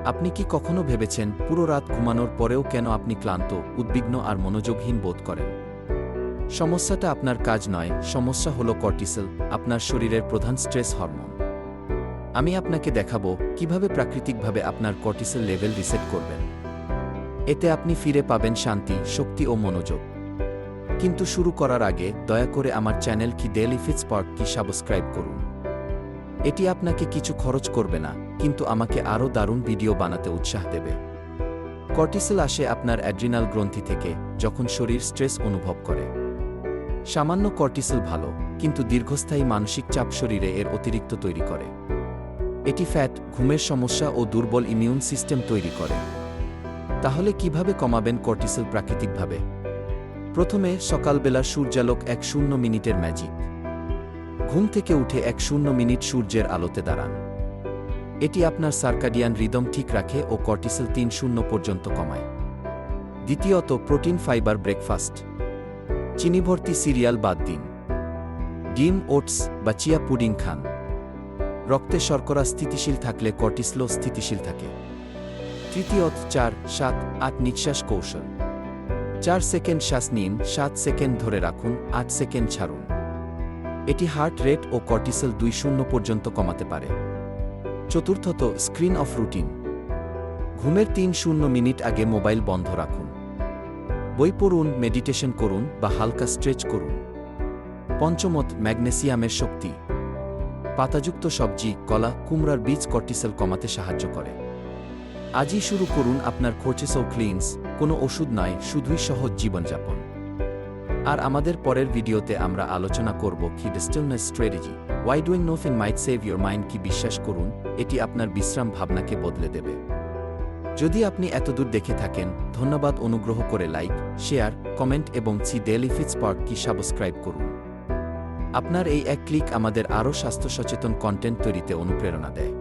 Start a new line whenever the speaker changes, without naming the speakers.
আপনি কি কখনো ভেবেছেন পুরো রাত ঘুমানোর পরেও কেন আপনি ক্লান্ত, উদ্বিগ্ন আর মনোযোগহীন বোধ করেন? সমস্যাটা আপনার কাজ নয়, সমস্যা হলো কর্টিসল, আপনার শরীরের প্রধান স্ট্রেস হরমোন। আমি আপনাকে দেখাবো কিভাবে প্রাকৃতিকভাবে আপনার কর্টিসল লেভেল রিসেট করবেন। এতে আপনি ফিরে পাবেন শান্তি, শক্তি ও মনোযোগ। কিন্তু শুরু করার আগে দয়া করে আমার চ্যানেল কি ডেইলি ফিটস্পার্ক কি সাবস্ক্রাইব করুন। এটি আপনাকে কিছু খরচ করবে না, কিন্তু আমাকে আরও দারুণ ভিডিও বানাতে উৎসাহ দেবে। কর্টিসল আসে আপনার অ্যাড্রিনাল গ্রন্থি থেকে, যখন শরীর স্ট্রেস অনুভব করে। সামান্য কর্টিসল ভালো, কিন্তু দীর্ঘস্থায়ী মানসিক চাপ শরীরে এর অতিরিক্ত তৈরি করে। এটি ফ্যাট, ঘুমের সমস্যা ও দুর্বল ইমিউন সিস্টেম তৈরি করে। তাহলে কিভাবে কমাবেন কর্টিসল প্রাকৃতিকভাবে? প্রথমে সকালবেলা সূর্যালোক ১ মিনিটের ম্যাজিক। ঘুম থেকে উঠে ১ মিনিট সূর্যের আলোতে দাঁড়ান। এটি আপনার সার্কাডিয়ান রিদম ঠিক রাখে ও কর্টিসল ৩০ পর্যন্ত কমায়। দ্বিতীয়ত, প্রোটিন ফাইবার ব্রেকফাস্ট। চিনিভর্তি সিরিয়াল বাদ দিন। ডিম, ওটস বা চিয়া পুডিং খান। রক্তে শর্করা স্থিতিশীল থাকলে কর্টিসলও স্থিতিশীল থাকে। তৃতীয়ত, ৪-৭-৮ নিঃশ্বাস কৌশল। ৪ সেকেন্ড শ্বাস নিন, ৭ সেকেন্ড ধরে রাখুন, ৮ সেকেন্ড ছাড়ুন। এটি হার্ট রেট ও কর্টিসল ২০ পর্যন্ত কমাতে পারে। চতুর্থত, স্ক্রিন অফ রুটিন। ঘুমের ৩০ মিনিট আগে মোবাইল বন্ধ রাখুন। বই পড়ুন, মেডিটেশন করুন বা হালকা স্ট্রেচ করুন। পঞ্চমত, ম্যাগনেসিয়ামের শক্তি। পাতাযুক্ত সবজি, কলা, কুমড়ার বীজ কর্টিসল কমাতে সাহায্য করে। আজই শুরু করুন আপনার কর্টিসল ক্লিনস, কোনো ওষুধ নয়, শুধুই সহজ জীবনযাপন। আর আমাদের পরের ভিডিওতে আমরা আলোচনা করব কি stillness strategy, why doing nothing might save your mind. কি বিশ্বাস করুন, এটি আপনার বিশ্রাম ভাবনাকে বদলে দেবে। যদি আপনি এতদূর দেখে থাকেন, ধন্যবাদ। অনুগ্রহ করে লাইক, শেয়ার, কমেন্ট এবং সি ডেইলি ফিটস্পার্ক কি সাবস্ক্রাইব করুন। আপনার এই এক ক্লিক আমাদের আরও স্বাস্থ্য সচেতন কন্টেন্ট তৈরিতে অনুপ্রেরণা দেয়।